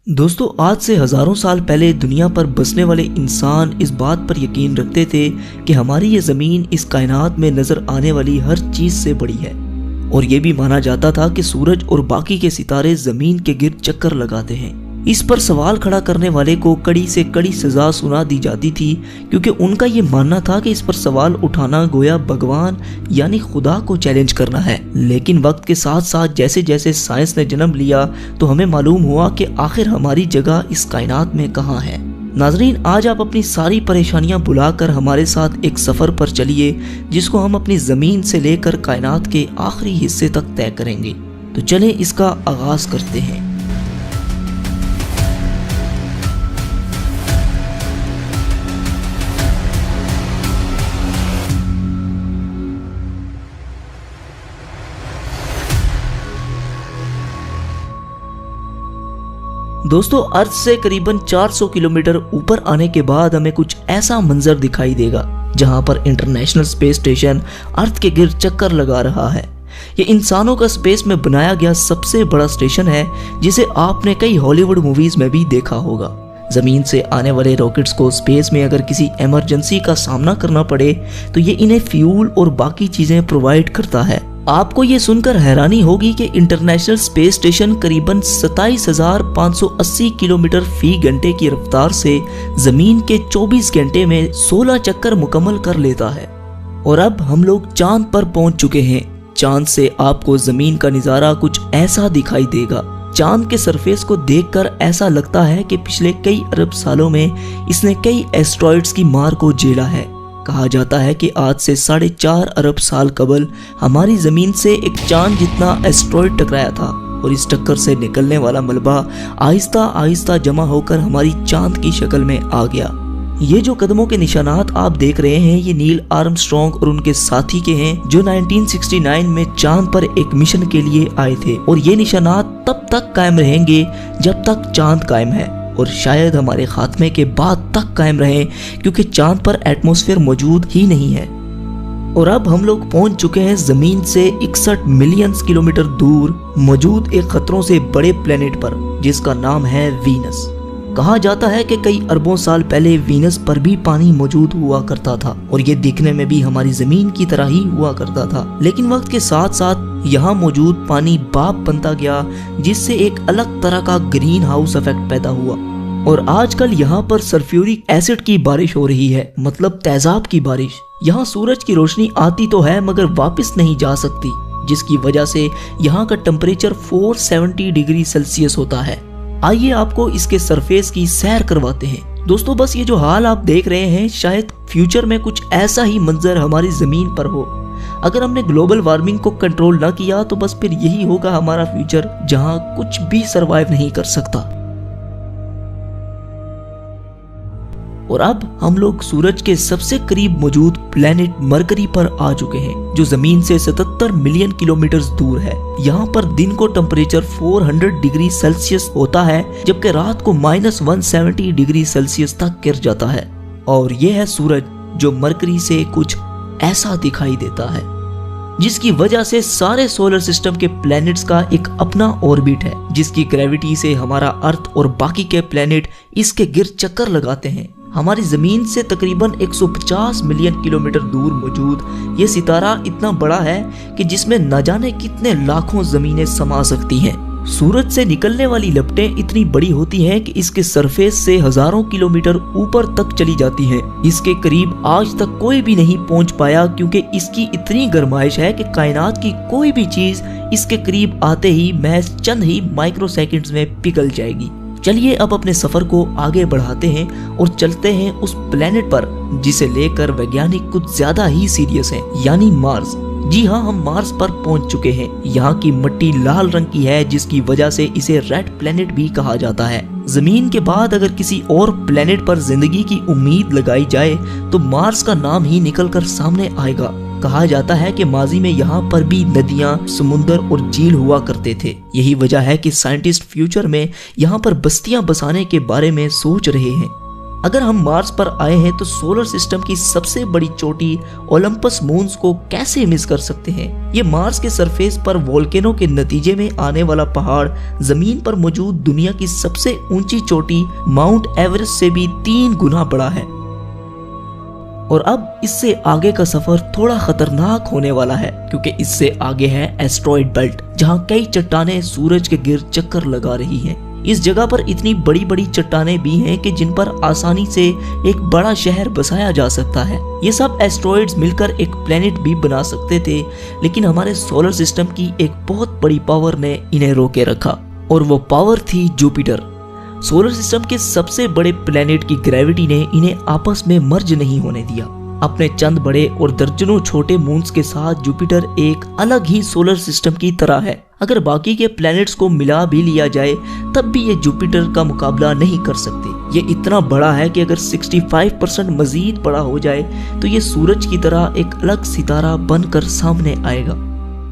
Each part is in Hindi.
दोस्तों, आज से हजारों साल पहले दुनिया पर बसने वाले इंसान इस बात पर यकीन रखते थे कि हमारी ये ज़मीन इस कायनात में नज़र आने वाली हर चीज़ से बड़ी है। और ये भी माना जाता था कि सूरज और बाकी के सितारे ज़मीन के गिर्द चक्कर लगाते हैं। इस पर सवाल खड़ा करने वाले को कड़ी से कड़ी सज़ा सुना दी जाती थी, क्योंकि उनका ये मानना था कि इस पर सवाल उठाना गोया भगवान यानी खुदा को चैलेंज करना है। लेकिन वक्त के साथ साथ जैसे जैसे साइंस ने जन्म लिया तो हमें मालूम हुआ कि आखिर हमारी जगह इस कायनात में कहाँ है। नाजरीन, आज आप अपनी सारी परेशानियां भुलाकर हमारे साथ एक सफ़र पर चलिए, जिसको हम अपनी ज़मीन से लेकर कायनात के आखिरी हिस्से तक तय करेंगे। तो चलें इसका आगाज करते हैं। दोस्तों, अर्थ से करीबन 400 किलोमीटर ऊपर आने के बाद हमें कुछ ऐसा मंजर दिखाई देगा जहां पर इंटरनेशनल स्पेस स्टेशन अर्थ के गिर्द चक्कर लगा रहा है। ये इंसानों का स्पेस में बनाया गया सबसे बड़ा स्टेशन है, जिसे आपने कई हॉलीवुड मूवीज में भी देखा होगा। जमीन से आने वाले रॉकेट्स को स्पेस में अगर किसी इमरजेंसी का सामना करना पड़े तो ये इन्हें फ्यूल और बाकी चीजें प्रोवाइड करता है। आपको ये सुनकर हैरानी होगी कि इंटरनेशनल स्पेस स्टेशन करीबन 27,580 किलोमीटर फी घंटे की रफ्तार से जमीन के 24 घंटे में 16 चक्कर मुकम्मल कर लेता है। और अब हम लोग चांद पर पहुंच चुके हैं। चांद से आपको जमीन का नज़ारा कुछ ऐसा दिखाई देगा। चांद के सरफेस को देखकर ऐसा लगता है कि पिछले कई अरब सालों में इसने कई एस्ट्रॉइड्स की मार को झेला है। कहा जाता है कि आज से 4.5 अरब साल कबल हमारी जमीन से एक चांद जितना एस्ट्रॉइड टकराया था, और इस टक्कर से निकलने वाला मलबा आहिस्ता आहिस्ता जमा होकर हमारी चांद की शक्ल में आ गया। ये जो कदमों के निशानात आप देख रहे हैं, ये नील आर्मस्ट्रॉन्ग और उनके साथी के हैं, जो 1969 में चांद पर एक मिशन के लिए आए थे। और ये निशानात तब तक कायम रहेंगे जब तक चांद कायम है, और शायद हमारे खात्मे के बाद तक कायम रहे, क्योंकि चांद पर एटमॉस्फेयर मौजूद ही नहीं है। और अब हम लोग पहुंच चुके हैं जमीन से 61 मिलियन किलोमीटर दूर मौजूद एक खतरों से बड़े प्लेनेट पर, जिसका नाम है वीनस। कहा जाता है कि कई अरबों साल पहले वीनस पर भी पानी मौजूद हुआ करता था, और ये दिखने में भी हमारी जमीन की तरह ही हुआ करता था। लेकिन वक्त के साथ साथ यहाँ मौजूद पानी भाप बनता गया, जिससे एक अलग तरह का ग्रीन हाउस इफेक्ट पैदा हुआ। और आजकल यहाँ पर सल्फ्यूरिक एसिड की बारिश हो रही है, मतलब तेजाब की बारिश। यहाँ सूरज की रोशनी आती तो है मगर वापस नहीं जा सकती, जिसकी वजह से यहाँ का टेम्परेचर 470 डिग्री सेल्सियस होता है। आइए आपको इसके सरफेस की सैर करवाते हैं। दोस्तों, बस ये जो हाल आप देख रहे हैं, शायद फ्यूचर में कुछ ऐसा ही मंजर हमारी जमीन पर हो। अगर हमने ग्लोबल वार्मिंग को कंट्रोल ना किया तो बस फिर यही होगा हमारा फ्यूचर, जहां कुछ भी सरवाइव नहीं कर सकता। और अब हम लोग सूरज के सबसे करीब मौजूद प्लेनेट मरकरी पर आ चुके हैं, जो जमीन से 77 मिलियन किलोमीटर दूर है। यहाँ पर दिन को टेम्परेचर 400 डिग्री सेल्सियस होता है, जबकि रात को -170 डिग्री सेल्सियस तक गिर जाता है। और यह है सूरज, जो मरकरी से कुछ ऐसा दिखाई देता है, जिसकी वजह से सारे सोलर सिस्टम के प्लैनेट्स का एक अपना ऑर्बिट है, जिसकी ग्रेविटी से हमारा अर्थ और बाकी के प्लैनेट इसके गिर्द चक्कर लगाते हैं। हमारी जमीन से तकरीबन 150 मिलियन किलोमीटर दूर मौजूद ये सितारा इतना बड़ा है कि जिसमें न जाने कितने लाखों जमीनें समा सकती हैं। सूरज से निकलने वाली लपटें इतनी बड़ी होती हैं कि इसके सरफेस से हजारों किलोमीटर ऊपर तक चली जाती हैं। इसके करीब आज तक कोई भी नहीं पहुंच पाया, क्योंकि इसकी इतनी गर्माइश है कि कायनात की कोई भी चीज इसके करीब आते ही महज चंद ही माइक्रो सेकंड्स में पिघल जाएगी। चलिए अब अपने सफर को आगे बढ़ाते हैं और चलते हैं उस प्लेनेट पर जिसे लेकर वैज्ञानिक कुछ ज्यादा ही सीरियस हैं, यानी मार्स। जी हाँ, हम मार्स पर पहुंच चुके हैं। यहाँ की मिट्टी लाल रंग की है, जिसकी वजह से इसे रेड प्लेनेट भी कहा जाता है। जमीन के बाद अगर किसी और प्लेनेट पर जिंदगी की उम्मीद लगाई जाए तो मार्स का नाम ही निकलकर सामने आएगा। कहा जाता है कि माजी में यहाँ पर भी नदियाँ, समुंदर और झील हुआ करते थे। यही वजह है कि साइंटिस्ट फ्यूचर में यहाँ पर बस्तियां बसाने के बारे में सोच रहे हैं। अगर हम मार्स पर आए हैं तो सोलर सिस्टम की सबसे बड़ी चोटी ओलंपस मून्स को कैसे मिस कर सकते हैं। ये मार्स के सरफेस पर वोल्केनो के नतीजे में आने वाला पहाड़ जमीन पर मौजूद दुनिया की सबसे ऊंची चोटी माउंट एवरेस्ट से भी 3 गुना बड़ा है। और अब इससे आगे का सफर थोड़ा खतरनाक होने वाला है, क्योंकि इससे आगे है एस्ट्रॉइड बेल्ट, जहाँ कई चट्टानें सूरज के गिर्द चक्कर लगा रही हैं। इस जगह पर इतनी बड़ी बड़ी चट्टानें भी हैं कि जिन पर आसानी से एक बड़ा शहर बसाया जा सकता है। ये सब एस्ट्रॉइड्स मिलकर एक प्लेनेट भी बना सकते थे, लेकिन हमारे सोलर सिस्टम की एक बहुत बड़ी पावर ने इन्हें रोके रखा, और वो पावर थी जुपिटर। सोलर सिस्टम के सबसे बड़े प्लेनेट की ग्रेविटी ने इन्हें आपस में मर्ज नहीं होने दिया। अपने चंद बड़े और दर्जनों छोटे मून्स के साथ जुपिटर एक अलग ही सोलर सिस्टम की तरह है। अगर बाकी के प्लैनेट्स को मिला भी लिया जाए तब भी ये जुपिटर का मुकाबला नहीं कर सकते। ये इतना बड़ा है कि अगर 65% मजीद बड़ा हो जाए तो ये सूरज की तरह एक अलग सितारा बनकर सामने आएगा।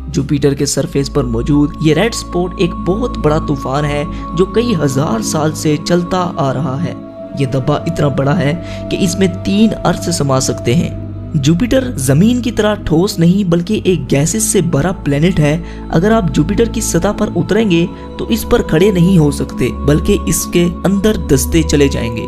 जुपिटर के सरफेस पर मौजूद ये रेड स्पॉट एक बहुत बड़ा तूफान है जो कई हजार साल से चलता आ रहा है। ये धब्बा इतना बड़ा है कि इसमें 3 अर्थ समा सकते हैं। जुपिटर जमीन की तरह ठोस नहीं बल्कि एक गैसेस से भरा प्लेनेट है। अगर आप जुपिटर की सतह पर उतरेंगे तो इस पर खड़े नहीं हो सकते बल्कि इसके अंदर दसते चले जाएंगे।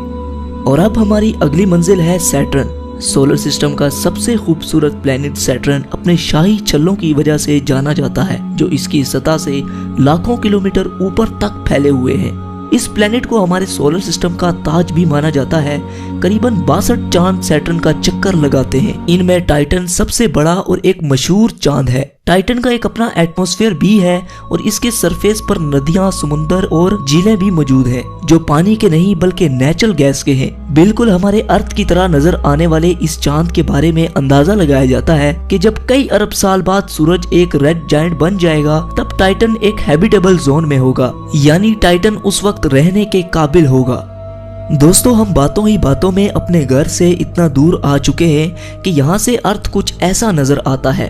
और अब हमारी अगली मंजिल है सैटर्न। सोलर सिस्टम का सबसे खूबसूरत प्लेनेट सैटर्न अपने शाही छल्लों की वजह से जाना जाता है, जो इसकी सतह से लाखों किलोमीटर ऊपर तक फैले हुए हैं। इस प्लेनेट को हमारे सोलर सिस्टम का ताज भी माना जाता है। करीबन 62 चांद सैटर्न का चक्कर लगाते हैं। इनमें टाइटन सबसे बड़ा और एक मशहूर चांद है। टाइटन का एक अपना एटमॉस्फेयर भी है और इसके सरफेस पर नदियां, समुंदर और झीलें भी मौजूद हैं, जो पानी के नहीं बल्कि नेचुरल गैस के हैं। बिल्कुल हमारे अर्थ की तरह नजर आने वाले इस चांद के बारे में अंदाजा लगाया जाता है कि जब कई अरब साल बाद सूरज एक रेड जायंट बन जाएगा तब टाइटन एक हैबिटेबल जोन में होगा, यानी टाइटन उस वक्त रहने के काबिल होगा। दोस्तों, हम बातों ही बातों में अपने घर से इतना दूर आ चुके हैं कि यहाँ से अर्थ कुछ ऐसा नजर आता है।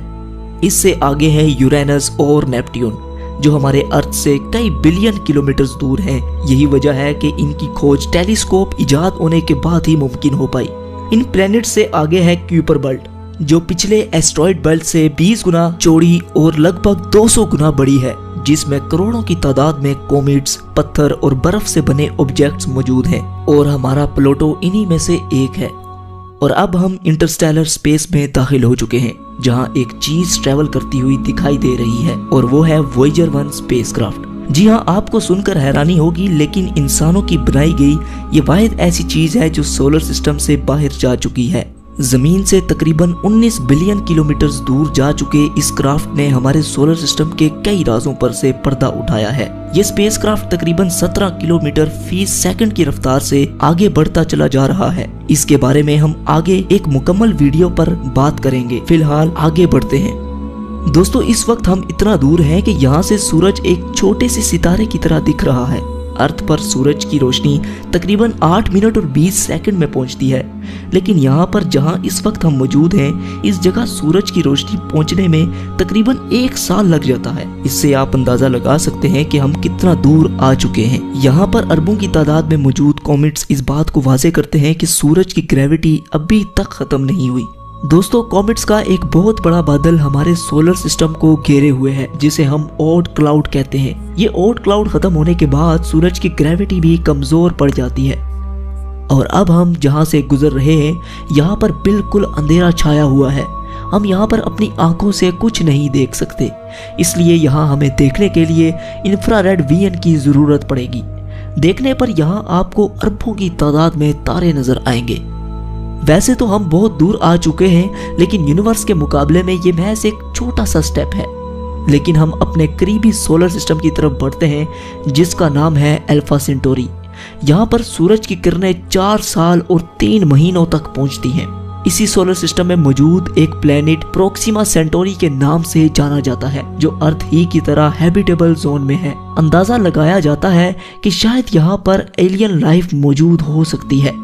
इससे आगे है यूरेनस और नेपट्यून, जो हमारे अर्थ से कई बिलियन किलोमीटर दूर हैं। यही वजह है कि इनकी खोज टेलीस्कोप इजाद होने के बाद ही मुमकिन हो पाई। इन प्लैनेट से आगे है क्यूपर बेल्ट, जो पिछले एस्ट्रॉइड बेल्ट से 20 गुना चौड़ी और लगभग 200 गुना बड़ी है, जिसमें करोड़ों की तादाद में कॉमेट्स, पत्थर और बर्फ से बने ऑब्जेक्ट्स मौजूद हैं, और हमारा प्लूटो इन्हीं में से एक है। और अब हम इंटरस्टेलर स्पेस में दाखिल हो चुके हैं, जहां एक चीज ट्रेवल करती हुई दिखाई दे रही है, और वो है वॉयेजर 1 स्पेसक्राफ्ट। जी हाँ, आपको सुनकर हैरानी होगी, लेकिन इंसानों की बनाई गई ये वाहिद ऐसी चीज है जो सोलर सिस्टम से बाहर जा चुकी है। जमीन से तकरीबन 19 बिलियन किलोमीटर दूर जा चुके इस क्राफ्ट ने हमारे सोलर सिस्टम के कई राजों पर से पर्दा उठाया है। ये स्पेसक्राफ्ट तकरीबन 17 किलोमीटर फी सेकंड की रफ्तार से आगे बढ़ता चला जा रहा है। इसके बारे में हम आगे एक मुकम्मल वीडियो पर बात करेंगे। फिलहाल आगे बढ़ते हैं। दोस्तों, इस वक्त हम इतना दूर हैं कि यहाँ से सूरज एक छोटे से सितारे की तरह दिख रहा है। अर्थ पर सूरज की रोशनी तकरीबन 8 मिनट और 20 सेकंड में पहुंचती है, लेकिन यहाँ पर जहाँ इस वक्त हम मौजूद हैं, इस जगह सूरज की रोशनी पहुंचने में तकरीबन 1 साल लग जाता है। इससे आप अंदाजा लगा सकते हैं कि हम कितना दूर आ चुके हैं। यहाँ पर अरबों की तादाद में मौजूद कॉमेट्स इस बात को वाज़ेह करते हैं कि सूरज की ग्रेविटी अभी तक खत्म नहीं हुई। दोस्तों, कॉमेट्स का एक बहुत बड़ा बादल हमारे सोलर सिस्टम को घेरे हुए है, जिसे हम ओट क्लाउड कहते हैं। ये ओट क्लाउड खत्म होने के बाद सूरज की ग्रेविटी भी कमजोर पड़ जाती है, और अब हम जहाँ से गुजर रहे हैं यहाँ पर बिल्कुल अंधेरा छाया हुआ है। हम यहाँ पर अपनी आंखों से कुछ नहीं देख सकते, इसलिए यहाँ हमें देखने के लिए इंफ्रारेड विजन की जरूरत पड़ेगी। देखने पर यहाँ आपको अरबों की तादाद में तारे नजर आएंगे। वैसे तो हम बहुत दूर आ चुके हैं, लेकिन यूनिवर्स के मुकाबले में ये महज एक छोटा सा स्टेप है। लेकिन हम अपने करीबी सोलर सिस्टम की तरफ बढ़ते हैं, जिसका नाम है अल्फा सेंटोरी। यहाँ पर सूरज की किरणें 4 साल और 3 महीनों तक पहुँचती हैं। इसी सोलर सिस्टम में मौजूद एक प्लेनेट प्रोक्सिमा सेंटोरी के नाम से जाना जाता है, जो अर्थ ही की तरह हैबिटेबल जोन में है। अंदाजा लगाया जाता है कि शायद यहाँ पर एलियन लाइफ मौजूद हो सकती है।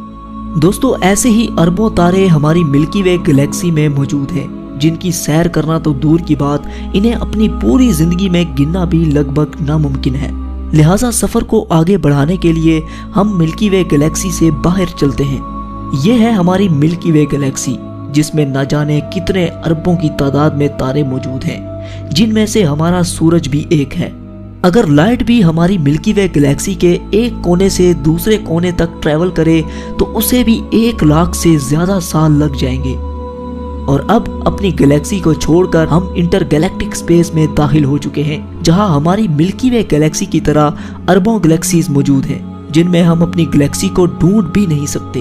दोस्तों, ऐसे ही अरबों तारे हमारी मिल्की वे गैलेक्सी में मौजूद हैं, जिनकी सैर करना तो दूर की बात, इन्हें अपनी पूरी जिंदगी में गिनना भी लगभग नामुमकिन है। लिहाजा सफर को आगे बढ़ाने के लिए हम मिल्की वे गैलेक्सी से बाहर चलते हैं। ये है हमारी मिल्की वे गैलेक्सी, जिसमें न जाने कितने अरबों की तादाद में तारे मौजूद हैं, जिनमें से हमारा सूरज भी एक है। अगर लाइट भी हमारी मिल्की वे गैलेक्सी के एक कोने से दूसरे कोने तक ट्रैवल करे तो उसे भी 1 लाख से ज्यादा साल लग जाएंगे। और अब अपनी गैलेक्सी को छोड़कर हम इंटरगैलेक्टिक स्पेस में दाखिल हो चुके हैं, जहां हमारी मिल्की वे गैलेक्सी की तरह अरबों गैलेक्सीज मौजूद हैं, जिनमें हम अपनी गैलेक्सी को ढूंढ भी नहीं सकते।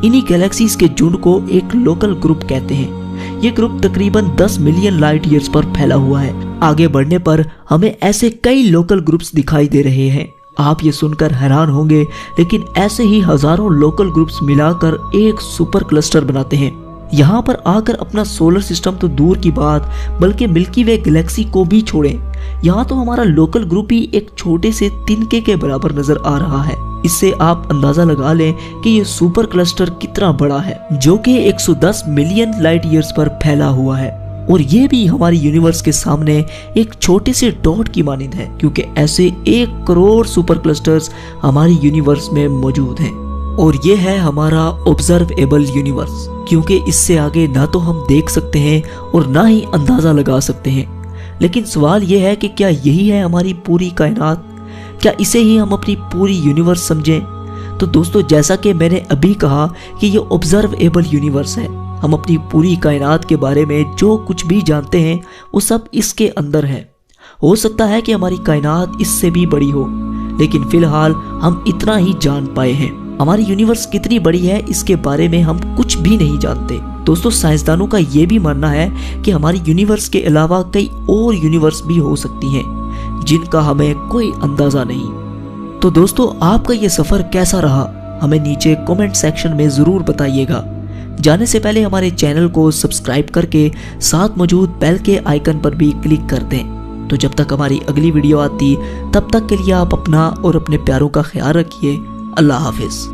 इन्हीं गैलेक्सीज के झुंड को एक लोकल ग्रुप कहते हैं। ये ग्रुप तकरीबन 10 मिलियन लाइट ईयर्स पर फैला हुआ है। आगे बढ़ने पर हमें ऐसे कई लोकल ग्रुप्स दिखाई दे रहे हैं। आप ये सुनकर हैरान होंगे, लेकिन ऐसे ही हजारों लोकल ग्रुप्स मिलाकर एक सुपर क्लस्टर बनाते हैं। यहाँ पर आकर अपना सोलर सिस्टम तो दूर की बात, बल्कि मिल्की वे गैलेक्सी को भी छोड़ें, यहाँ तो हमारा लोकल ग्रुप ही एक छोटे से तिनके के बराबर नजर आ रहा है। इससे आप अंदाजा लगा लें कि ये सुपर क्लस्टर कितना बड़ा है, जो कि 110 मिलियन लाइट ईयर्स पर फैला हुआ है। और ये भी हमारी यूनिवर्स के सामने एक छोटे से डॉट की मानिंद है, क्योंकि ऐसे 1 करोड़ सुपर क्लस्टर्स हमारी यूनिवर्स में मौजूद हैं। और ये है हमारा ऑब्जर्वेबल यूनिवर्स, क्योंकि इससे आगे ना तो हम देख सकते हैं और ना ही अंदाजा लगा सकते हैं। लेकिन सवाल ये है कि क्या यही है हमारी पूरी कायनात? क्या इसे ही हम अपनी पूरी यूनिवर्स समझें? तो दोस्तों, जैसा कि मैंने अभी कहा कि ये ऑब्जर्वेबल यूनिवर्स है। हम अपनी पूरी कायनात के बारे में जो कुछ भी जानते हैं वो सब इसके अंदर है। हो सकता है कि हमारी कायनात इससे भी बड़ी हो, लेकिन फिलहाल हम इतना ही जान पाए हैं। हमारी यूनिवर्स कितनी बड़ी है इसके बारे में हम कुछ भी नहीं जानते। दोस्तों, साइंसदानों का ये भी मानना है कि हमारी यूनिवर्स के अलावा कई और यूनिवर्स भी हो सकती हैं, जिनका हमें कोई अंदाजा नहीं। तो दोस्तों, आपका ये सफर कैसा रहा? हमें नीचे कमेंट सेक्शन में जरूर बताइएगा। जाने से पहले हमारे चैनल को सब्सक्राइब करके साथ मौजूद बेल के आइकन पर भी क्लिक कर दें। तो जब तक हमारी अगली वीडियो आती, तब तक के लिए आप अपना और अपने प्यारों का ख्याल रखिए। अल्लाह हाफिज।